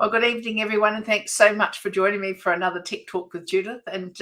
Well, good evening, everyone, and thanks so much for joining me for another Tech Talk with Judith. And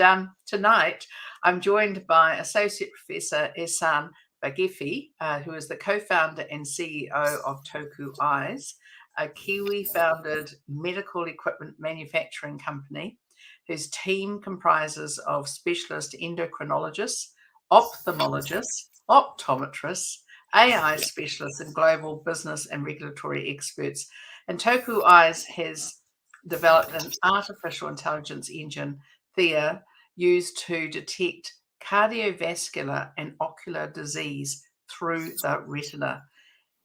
tonight, I'm joined by Associate Professor Ehsan Vaghefi, who is the co-founder and CEO of Toku Eyes, a Kiwi-founded medical equipment manufacturing company whose team comprises of specialist endocrinologists, ophthalmologists, optometrists, AI specialists, and global business and regulatory experts. And Toku Eyes has developed an artificial intelligence engine, Thea, used to detect cardiovascular and ocular disease through the retina.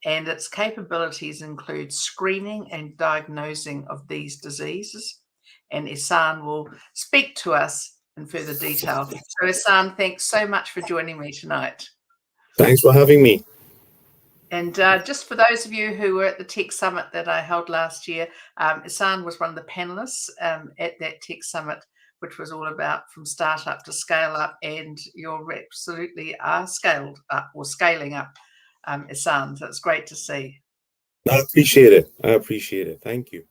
And its capabilities include screening and diagnosing of these diseases. And Ehsan will speak to us in further detail. So Ehsan, thanks so much for joining me tonight. Thanks for having me. And just for those of you who were at the Tech Summit that I held last year, Ehsan was one of the panelists at that Tech Summit, which was all about from startup to scale up, and you absolutely are scaled up or scaling up, Ehsan. So it's great to see. I appreciate it. Thank you.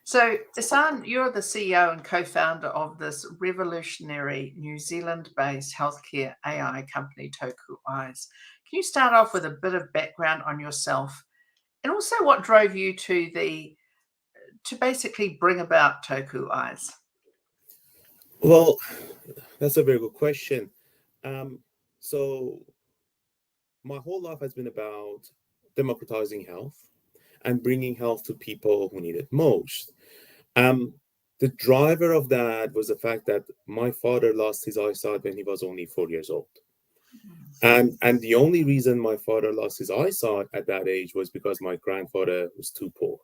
So, Ehsan, you're the CEO and co-founder of this revolutionary New Zealand-based healthcare AI company, Toku Eyes. Can you start off with a bit of background on yourself, and also what drove you to basically bring about Toku Eyes? Well, that's a very good question. So my whole life has been about democratizing health and bringing health to people who need it most. The driver of that was the fact that my father lost his eyesight when he was only 4 years old. And the only reason my father lost his eyesight at that age was because my grandfather was too poor.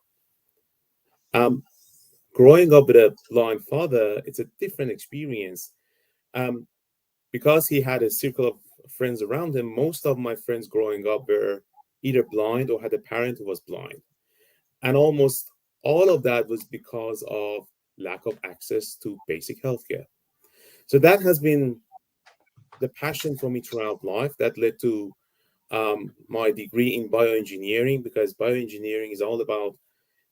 Growing up with a blind father, it's a different experience. Because he had a circle of friends around him, most of my friends growing up were either blind or had a parent who was blind. And almost all of that was because of lack of access to basic healthcare. So that has been the passion for me throughout life that led to my degree in bioengineering, because bioengineering is all about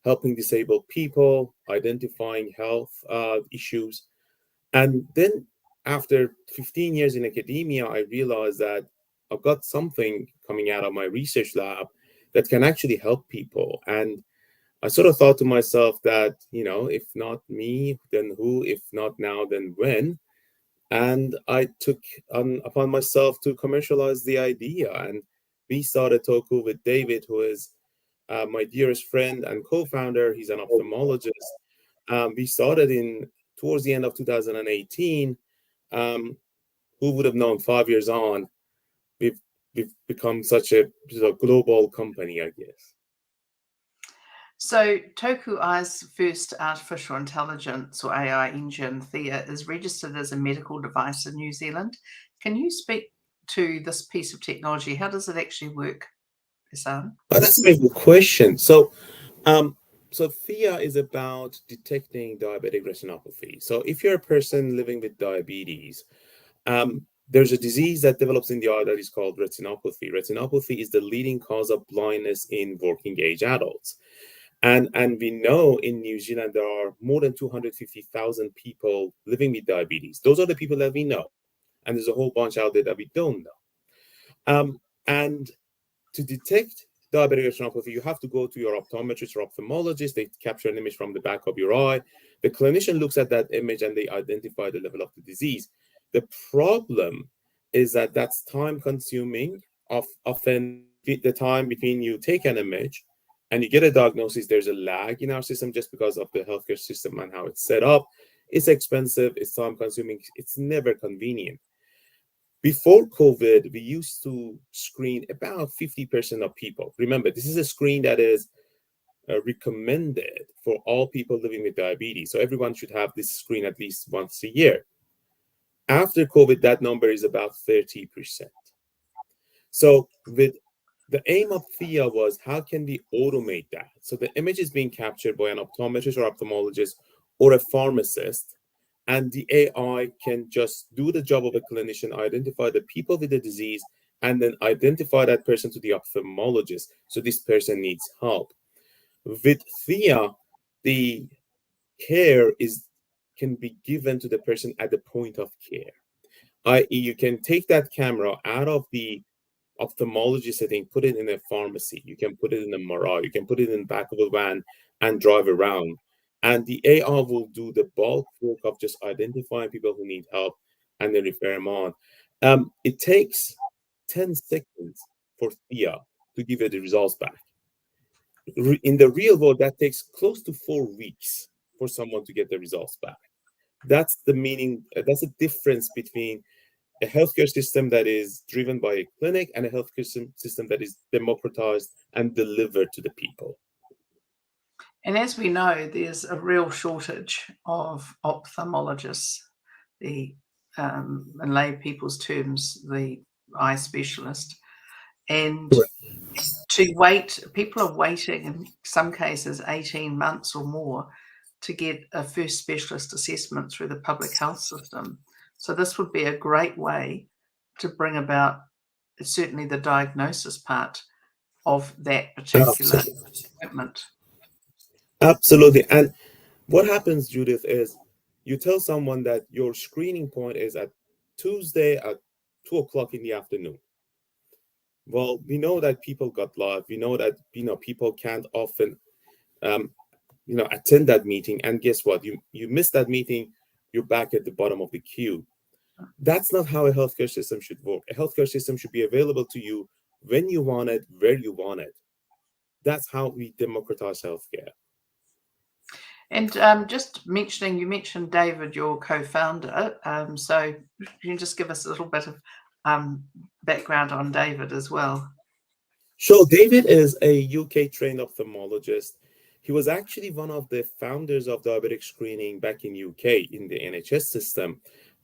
helping disabled people, identifying health issues. And then after 15 years in academia, I realized that I've got something coming out of my research lab that can actually help people. And I sort of thought to myself that, if not me, then who? If not now, then when? And I took upon myself to commercialize the idea. And we started Toku with David, who is my dearest friend and co-founder. He's an ophthalmologist. We started towards the end of 2018. Who would have known 5 years on, we've become such a global company, I guess. So Toku Eyes' first artificial intelligence or AI engine, Thea, is registered as a medical device in New Zealand. Can you speak to this piece of technology? How does it actually work, Ehsan? That's a very good question. So Thea is about detecting diabetic retinopathy. So if you're a person living with diabetes, there's a disease that develops in the eye that is called retinopathy. Retinopathy is the leading cause of blindness in working age adults. And we know in New Zealand there are more than 250,000 people living with diabetes. Those are the people that we know. And there's a whole bunch out there that we don't know. And to detect diabetic retinopathy, you have to go to your optometrist or ophthalmologist. They capture an image from the back of your eye. The clinician looks at that image and they identify the level of the disease. The problem is that that's time consuming. Often the time between you take an image and you get a diagnosis, there's a lag in our system just because of the healthcare system and how it's set up. It's expensive, it's time consuming, it's never convenient. Before COVID, we used to screen about 50% of people. Remember, this is a screen that is recommended for all people living with diabetes. So everyone should have this screen at least once a year. After COVID, that number is about 30%. So with the aim of Thea was, how can we automate that? So the image is being captured by an optometrist or ophthalmologist or a pharmacist, and the AI can just do the job of a clinician, identify the people with the disease, and then identify that person to the ophthalmologist. So this person needs help. With Thea, the care can be given to the person at the point of care. I.e., you can take that camera out of the ophthalmology setting, put it in a pharmacy, you can put it in a MRI, you can put it in the back of a van and drive around. And the AI will do the bulk work of just identifying people who need help and then refer them on. It takes 10 seconds for Thea to give you the results back. In the real world, that takes close to 4 weeks for someone to get the results back. That's the meaning, that's the difference between a healthcare system that is driven by a clinic and a healthcare system that is democratized and delivered to the people. And as we know, there's a real shortage of ophthalmologists, in lay people's terms, the eye specialist. And to wait, people are waiting in some cases 18 months or more to get a first specialist assessment through the public health system. So this would be a great way to bring about certainly the diagnosis part of that particular appointment. Absolutely. And what happens, Judith, is you tell someone that your screening point is at Tuesday at 2 o'clock in the afternoon. Well, we know that people got life. We know that people can't often attend that meeting. And guess what? You miss that meeting, you're back at the bottom of the queue. That's not how a healthcare system should work. A healthcare system should be available to you when you want it, where you want it. That's how we democratize healthcare. And just mentioning, you mentioned David, your co-founder. So can you just give us a little bit of background on David as well? Sure. David is a UK trained ophthalmologist. He was actually one of the founders of diabetic screening back in UK in the NHS system.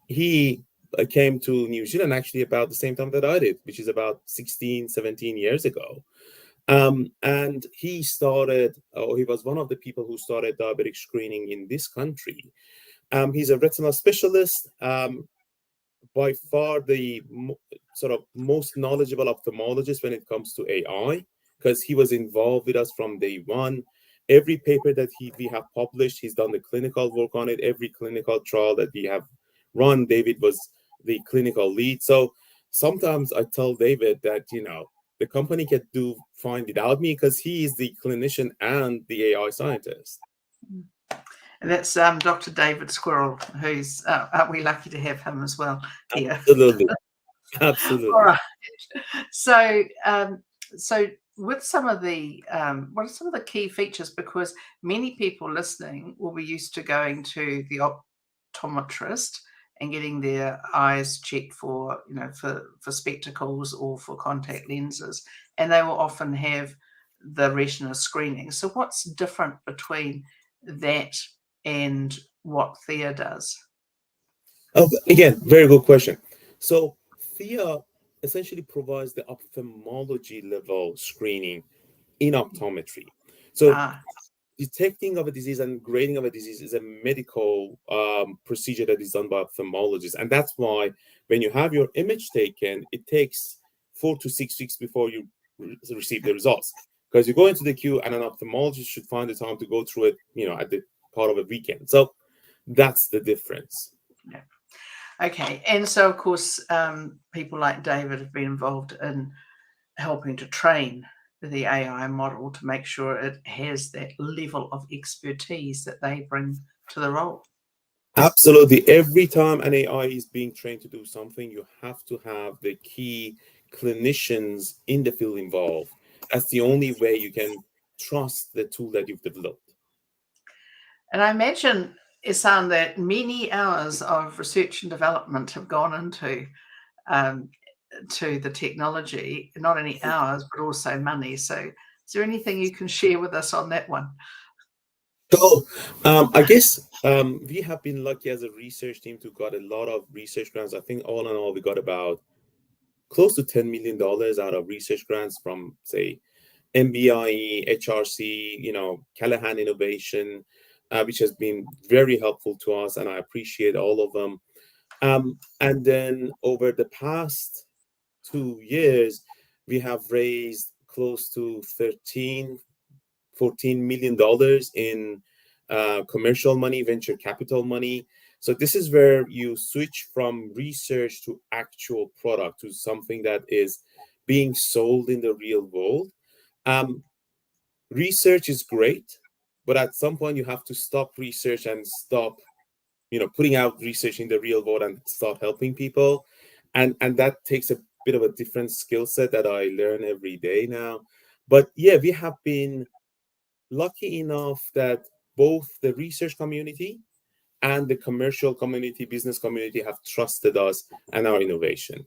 He came to New Zealand actually about the same time that I did, which is about 16, 17 years ago. And he was one of the people who started diabetic screening in this country. He's a retinal specialist, by far the sort of most knowledgeable ophthalmologist when it comes to AI, because he was involved with us from day one. Every paper that we have published, he's done the clinical work on it. Every clinical trial that we have run, David was the clinical lead. So sometimes I tell David that, the company can do fine without me because he is the clinician and the AI scientist. And that's Dr. David Squirrel, who's, aren't we lucky to have him as well here? Absolutely. Absolutely. All right. So, with some of the, what are some of the key features? Because many people listening will be used to going to the optometrist and getting their eyes checked for, for spectacles or for contact lenses, and they will often have the retina screening. So what's different between that and what Thea does? Again, very good question. So Thea essentially provides the ophthalmology level screening in optometry. So detecting of a disease and grading of a disease is a medical procedure that is done by ophthalmologists. And that's why when you have your image taken, it takes 4 to 6 weeks before you receive the results. Because you go into the queue and an ophthalmologist should find the time to go through it, at the part of a weekend. So that's the difference. Yeah. Okay. And so, of course, people like David have been involved in helping to train the AI model to make sure it has that level of expertise that they bring to the role. Absolutely. Every time an AI is being trained to do something, you have to have the key clinicians in the field involved. That's the only way you can trust the tool that you've developed. And I imagine, Ehsan, that many hours of research and development have gone into to the technology, not only hours, but also money. So is there anything you can share with us on that one? So I guess we have been lucky as a research team to got a lot of research grants. I think all in all, we got about close to $10 million out of research grants from, say, MBIE, HRC, Callahan Innovation, which has been very helpful to us, and I appreciate all of them. And then over the past 2 years, we have raised close to $14 million in commercial money, venture capital money. So this is where you switch from research to actual product, to something that is being sold in the real world. Um, Research is great, but at some point you have to stop research and stop, putting out research in the real world and start helping people. And that takes a bit of a different skill set that I learn every day now. But yeah, we have been lucky enough that both the research community and the commercial community, business community, have trusted us and our innovation.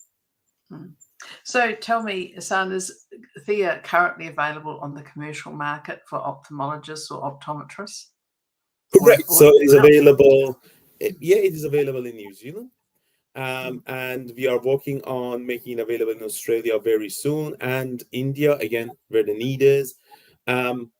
So tell me, Ehsan, is Thea currently available on the commercial market for ophthalmologists or optometrists? Correct. So it is available. Yeah, it is available in New Zealand. And we are working on making it available in Australia very soon, and India, again, where the need is. And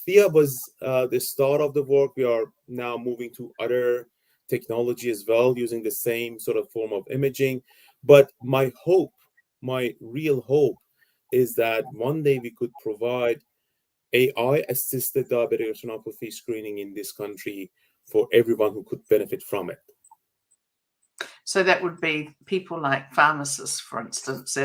Thea was the start of the work. We are now moving to other technology as well, using the same sort of form of imaging. But my hope, my real hope, is that one day we could provide AI-assisted diabetic retinopathy screening in this country for everyone who could benefit from it. So that would be people like pharmacists, for instance,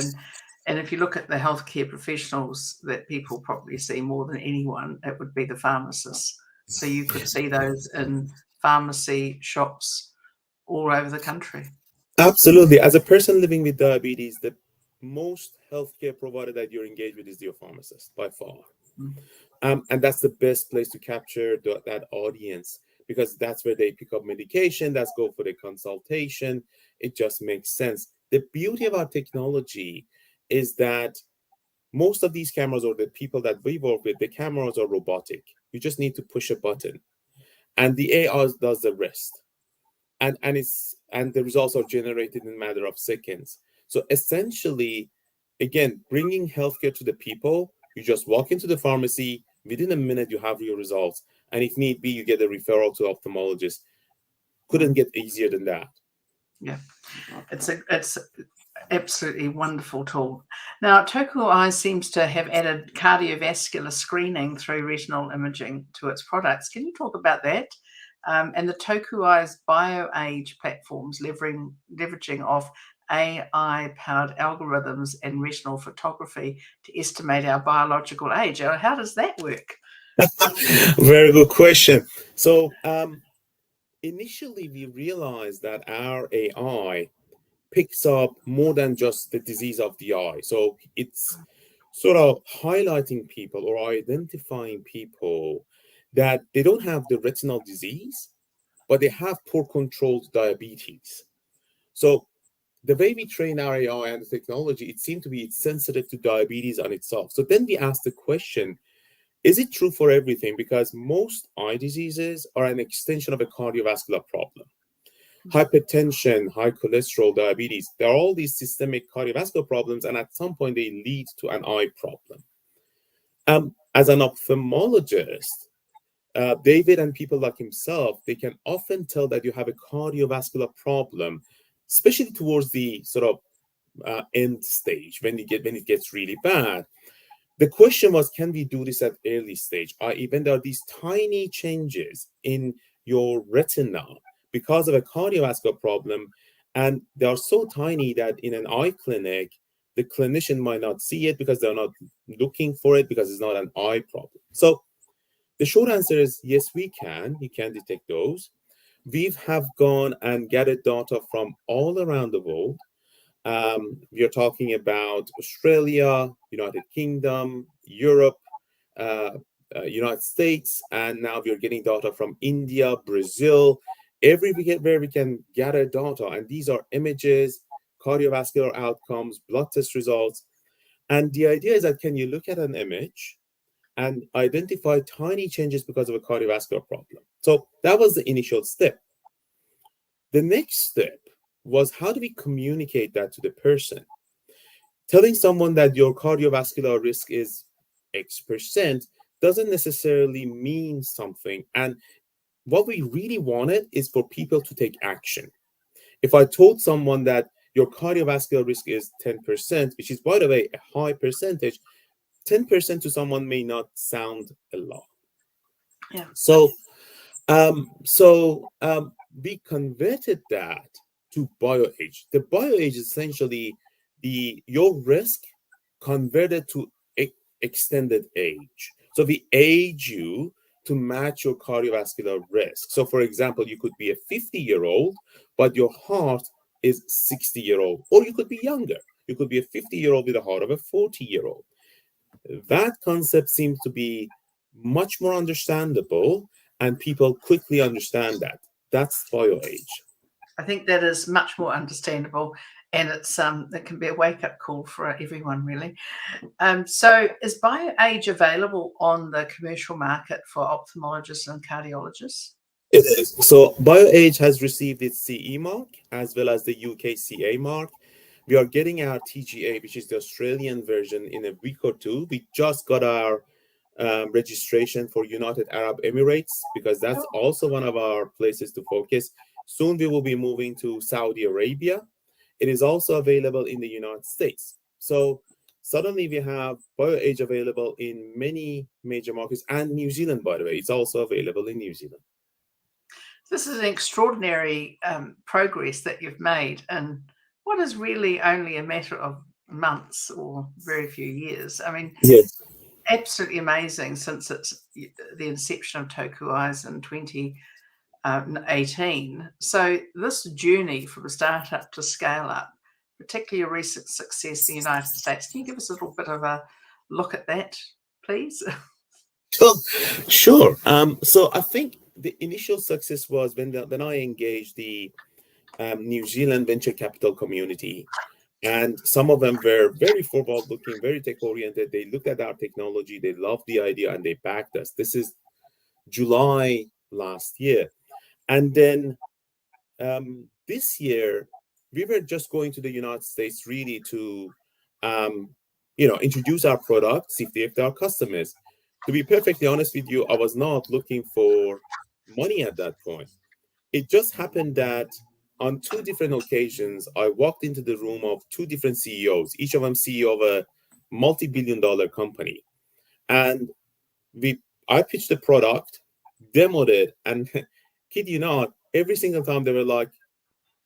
and if you look at the healthcare professionals that people probably see more than anyone, it would be the pharmacists. So you could see those in pharmacy shops all over the country. Absolutely. As a person living with diabetes, the most healthcare provider that you're engaged with is your pharmacist by far. And that's the best place to capture that audience, because that's where they pick up medication, that's go for the consultation. It just makes sense. The beauty of our technology is that most of these cameras, or the people that we work with, the cameras are robotic. You just need to push a button and the AI does the rest. And the results are generated in a matter of seconds. So essentially, again, bringing healthcare to the people. You just walk into the pharmacy, within a minute you have your results, and if need be, you get a referral to ophthalmologist. Couldn't get easier than that. Yeah, it's absolutely wonderful tool. Now, Toku Eyes seems to have added cardiovascular screening through retinal imaging to its products. Can you talk about that? And the Toku Eyes BioAge platforms leveraging off AI-powered algorithms and retinal photography to estimate our biological age. How does that work? Very good question. So initially, we realized that our AI picks up more than just the disease of the eye. So it's sort of highlighting people or identifying people that they don't have the retinal disease, but they have poor controlled diabetes. So the way we train our AI and the technology, it seemed to be it's sensitive to diabetes on itself. So then we asked the question, is it true for everything? Because most eye diseases are an extension of a cardiovascular problem. Hypertension, high cholesterol, diabetes, there are all these systemic cardiovascular problems, and at some point they lead to an eye problem. As an ophthalmologist, David and people like himself, they can often tell that you have a cardiovascular problem, especially towards the sort of end stage, when it gets really bad. The question was, can we do this at early stage? When there are these tiny changes in your retina because of a cardiovascular problem, and they are so tiny that in an eye clinic, the clinician might not see it because they're not looking for it, because it's not an eye problem. So the short answer is yes, we can. You can detect those. We have gone and gathered data from all around the world. We are talking about Australia, United Kingdom, Europe, United States, and now we are getting data from India, Brazil, where we can gather data. And these are images, cardiovascular outcomes, blood test results. And the idea is that, can you look at an image and identify tiny changes because of a cardiovascular problem? So that was the initial step. The next step was, how do we communicate that to the person? Telling someone that your cardiovascular risk is X% doesn't necessarily mean something. And what we really wanted is for people to take action. If I told someone that your cardiovascular risk is 10%, which is, by the way, a high percentage, 10% to someone may not sound a lot. Yeah. So we converted that to bioage. The bioage is essentially your risk converted to extended age. So we age you to match your cardiovascular risk. So for example, you could be a 50-year-old, but your heart is 60-year-old, or you could be younger. You could be a 50-year-old with the heart of a 40-year-old. That concept seems to be much more understandable, and people quickly understand that. That's bioage. I think that is much more understandable, and it can be a wake up call for everyone, really. So, is BioAge available on the commercial market for ophthalmologists and cardiologists? It is. So BioAge has received its CE mark as well as the UKCA mark. We are getting our TGA, which is the Australian version, in a week or two. We just got our registration for United Arab Emirates because that's Oh, also one of our places to focus. Soon we will be moving to Saudi Arabia. It is also available in the United States. So suddenly we have BioAge available in many major markets, and New Zealand, by the way, it's also available in New Zealand. this is an extraordinary progress that you've made in what is really only a matter of months or very few years. I mean, Yes. absolutely amazing since it's the inception of Toku Eyes in 2018. So this journey from startup to scale up, particularly a recent success in the United States, can you give us a little bit of a look at that, please? Sure. Sure. So I think the initial success was when I engaged the New Zealand venture capital community, and some of them were very forward looking, very tech oriented. They looked at our technology, they loved the idea, and they backed us. This is July last year. And then this year, we were just going to the United States really to, introduce our products, see if they are customers. To be perfectly honest with you, I was not looking for money at that point. It just happened that on two different occasions, I walked into the room of two different CEOs, each of them CEO of a multi-billion-dollar company, and we I pitched the product, demoed it, and kid you not, every single time they were like,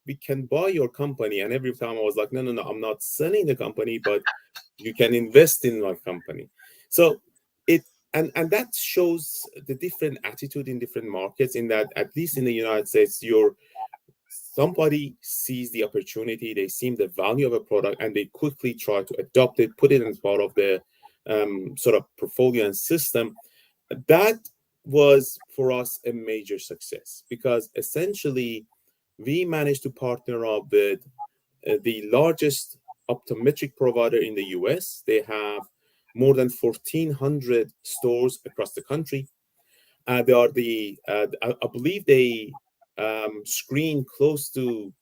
"We can buy your company," and every time I was like, "No, no, no, I'm not selling the company, but you can invest in my company." So it and that shows the different attitude in different markets. In that, at least in the United States, somebody sees the opportunity, they see the value of a product, and they quickly try to adopt it, put it as part of the sort of portfolio and system. That was for us a major success because essentially we managed to partner up with the largest optometric provider in the US. They have more than 1,400 stores across the country. They are I believe they screen close to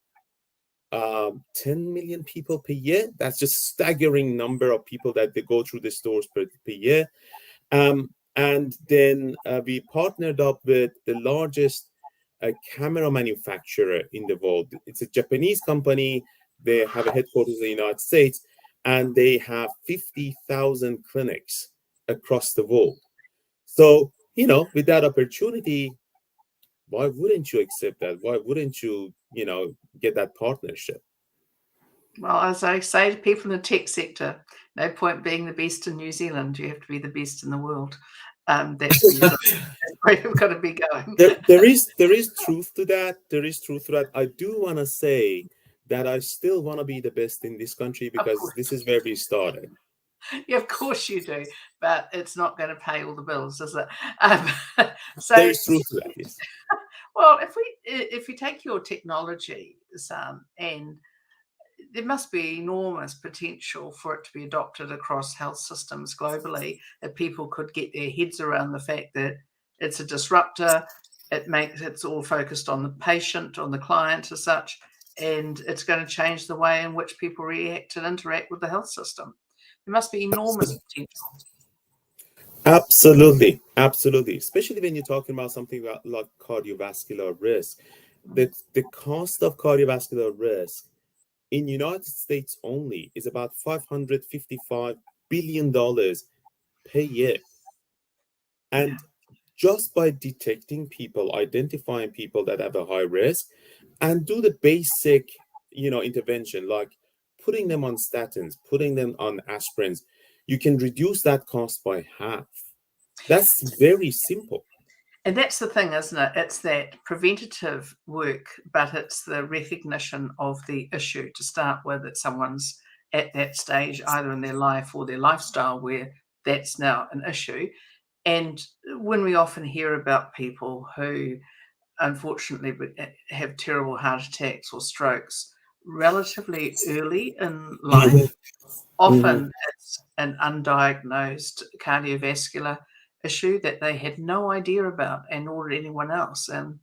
10 million people per year. That's just staggering number of people that they go through the stores per year. And then we partnered up with the largest camera manufacturer in the world. It's a Japanese company. They have a headquarters in the United States, and they have 50,000 clinics across the world. So, with that opportunity, why wouldn't you accept that? Why wouldn't you, get that partnership? Well, as I say to people in the tech sector, no point being the best in New Zealand. You have to be the best in the world. That's where you've got to be going. there is truth to that. There is truth to that. I do want to say that I still want to be the best in this country Of because course, this is where we started. yeah, of course you do, but it's not going to pay all the bills, is it? There So, is truth to that, yes. well, if we take your technology, Sam, and there must be enormous potential for it to be adopted across health systems globally, that people could get their heads around the fact that it's a disruptor. It's all focused on the patient, on the client as such, and it's going to change the way in which people react and interact with the health system. There must be enormous potential. Absolutely, absolutely. Especially when you're talking about something like cardiovascular risk. The cost of cardiovascular risk in United States only is about $555 billion per year. And just by detecting people, identifying people that have a high risk, and do the basic, intervention like putting them on statins, putting them on aspirins. You can reduce that cost by half. That's very simple. And that's the thing, isn't it? It's that preventative work, but it's the recognition of the issue to start with, that someone's at that stage, either in their life or their lifestyle, where that's now an issue. And when we often hear about people who unfortunately have terrible heart attacks or strokes relatively early in Mhm, life, mhm. often it's an undiagnosed cardiovascular issue that they had no idea about, and nor did anyone else. And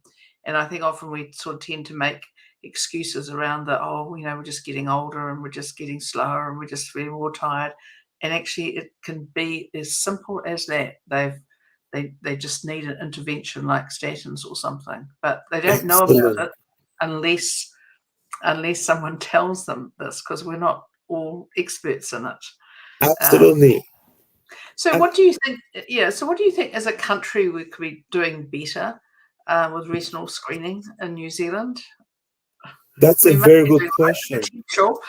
I think often we sort of tend to make excuses around that, oh, we're just getting older and we're just getting slower and we're just feeling more tired. And actually it can be as simple as that. They just need an intervention like statins or something, but they don't know about Absolutely. it unless someone tells them this, because we're not all experts in it. Um, Absolutely. so And what do you think? Yeah. So what do you think as a country we could be doing better with retinal screening in New Zealand? that's a We must very be good doing quite question. potential.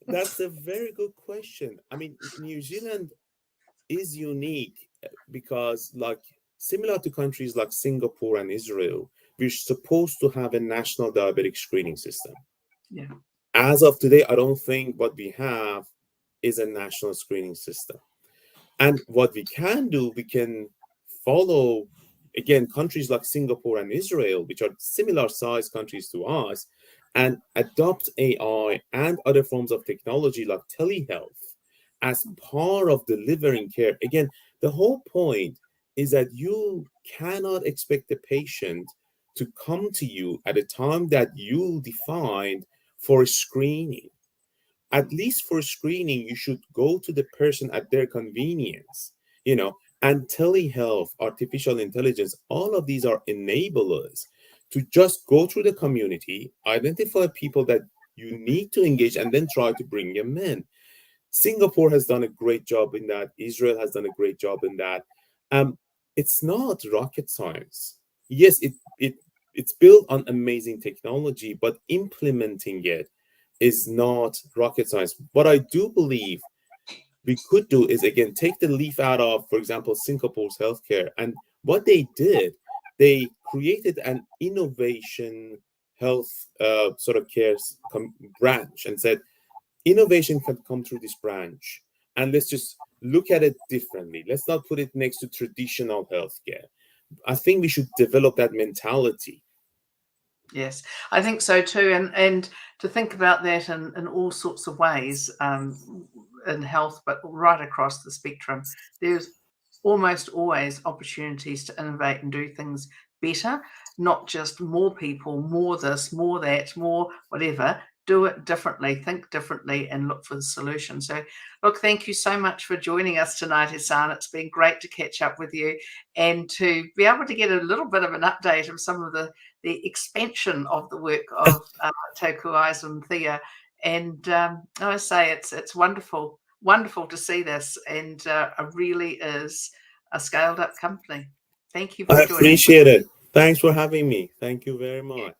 That's a very good question. I mean, New Zealand is unique because, like, similar to countries like Singapore and Israel, we're supposed to have a national diabetic screening system. Yeah. As of today, I don't think what we have is a national screening system. And what we can do, we can follow, again, countries like Singapore and Israel, which are similar sized countries to us, and adopt AI and other forms of technology like telehealth as part of delivering care. Again, the whole point is that you cannot expect the patient to come to you at a time that you defined for screening. At least for screening, you should go to the person at their convenience, and telehealth, artificial intelligence, all of these are enablers to just go through the community, identify people that you need to engage, and then try to bring them in. Singapore has done a great job in that. Israel has done a great job in that. Um, it's not rocket science. Yes, it's built on amazing technology, but implementing it is not rocket science. What I do believe we could do is, again, take the leaf out of, for example, Singapore's healthcare. And what they did, they created an innovation health sort of care branch, and said innovation can come through this branch. And let's just look at it differently. Let's not put it next to traditional healthcare. I think we should develop that mentality. Yes, I think so too. And to think about that in all sorts of ways, in health, but right across the spectrum, there's almost always opportunities to innovate and do things better, not just more people, more this, more that, more whatever. Do it differently, think differently, and look for the solution. So, look, thank you so much for joining us tonight, Ehsan. It's been great to catch up with you and to be able to get a little bit of an update of some of the expansion of the work of Toku Eyes and Thea. And I say it's wonderful, wonderful to see this, and it really is a scaled up company. Thank you I for joining. appreciate it. Thanks for having me. Thank you very much.